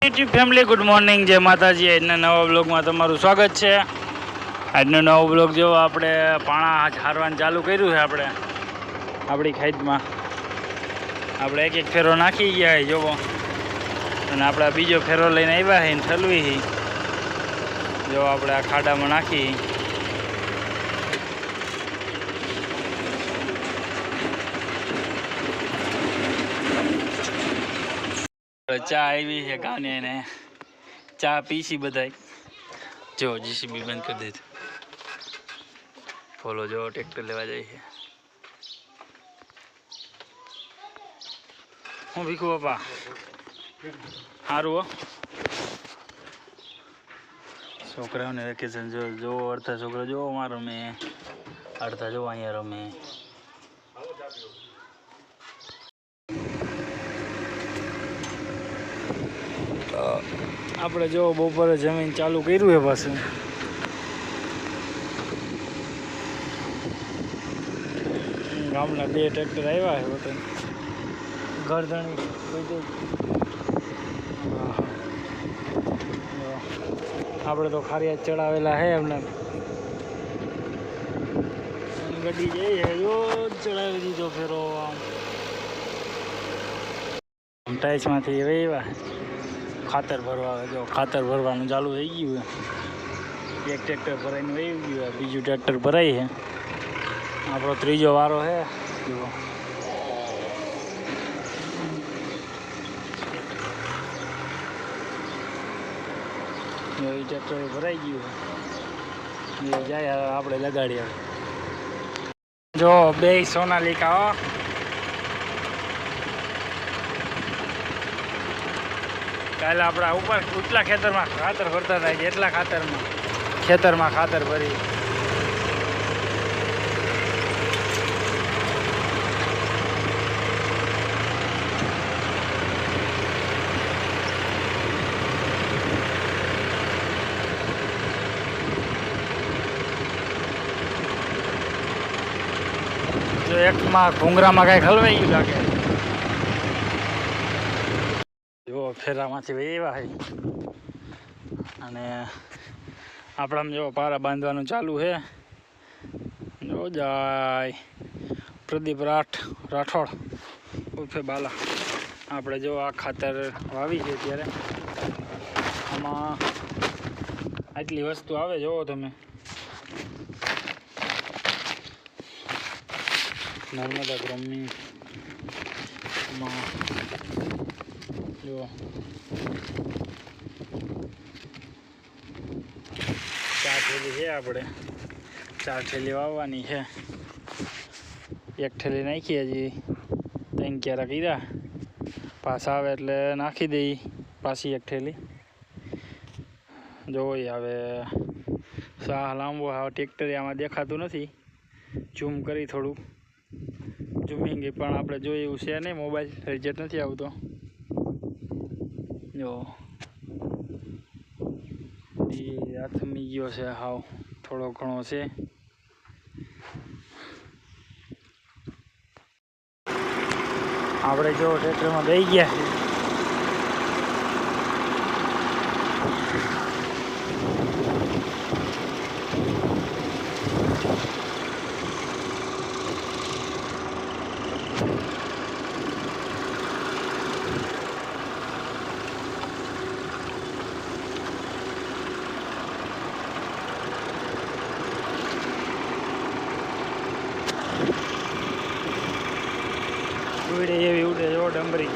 YouTube family good morning, જય માતાજી। આજના નવા બ્લોગમાં તમારું સ્વાગત છે। આજનો નવો બ્લોગ જો આપણે પાણા હારવાનું ચાલુ કર્યું છે। આપણે આપણી ખાઈટમાં આપણે એક ફેરો નાખી ગયા છે જોવો, અને આપણે બીજો ફેરો લઈને આવ્યા છે ઠલવી જો આપણે આ ખાડામાં નાખી। ચા આવી છે ગાને ને ચા પીસી બધા જો જીસીબી બંધ કરી દીધું। ફોલો જો ટ્રેક્ટર લેવા જાય છે। હું ભીખુ બાપા સારું હો। છોકરાઓને વેકેશન જો અડધા છોકરા જો માં રમે, અડધા જો અહીંયા રમે। આપણે જો બપોરે જમીન ચાલુ કર્યું છે પાછું। ગામના 2 ટ્રેક્ટર આવ્યા છે વતન ગરધણી આપણે તો ખારિયા ચડાવેલા છે એમને ગાડી જઈ છે જો ચડાવી દીધો ફેરો આમ ટાઈસમાંથી આવ્યા। ખાતર ભરવા જો ખાતર ભરવાનું ચાલુ થઈ ગયું છે। એક ટ્રેક્ટર ભરાઈને વહી ગયું, બીજું ટ્રેક્ટર ભરાય છે। આપણો ત્રીજો વારો છે જુઓ। એ ટ્રેક્ટર ભરાઈ ગયું છે, જાય આપણે લગાડીએ જો 2 સોનાલિકા। કાલે આપણા ઉપર ઉચલા ખેતરમાં ખાતર ભરતા થાય, જેટલા ખેતરમાં ખાતર ભરી જો એકમાં ભૂંગરામાં કાંઈ ખલવાઈ ગયું લાગે જો ફેરામાંથી વેવા છે। અને આપણામાં જો પારા બાંધવાનું ચાલુ છે જો જાય પ્રદીપ રાઠોડ ઉર્ફે બાલા। આપણે જો આ ખાતર વાવી છે ત્યારે આમાં આટલી વસ્તુ આવે જોવો તમે। નર્મદા ગ્રામની જો 4 થેલી છે, આપણે 4 થેલી વાવવાની છે। 1 થેલી નાખી, હજી 3 ક્યારા કીધા, પાછા આવે એટલે નાખી દઈ પાછી 1 થેલી જોઈ। હવે સાહ લાંબો હવે ટ્રેક્ટર આમાં દેખાતું નથી, ઝૂમ કરી થોડું ઝૂમિંગ પણ આપણે જોઈએ એવું છે નહીં, મોબાઈલ રિઝલ્ટ નથી આવતો જો હાથમી ગયો છે હાવ થોડો ઘણો છે। આપણે જો ટ્રેક્ટરમાં બેસી ગયા ઉડે એવી ઉડે જો ડમરી।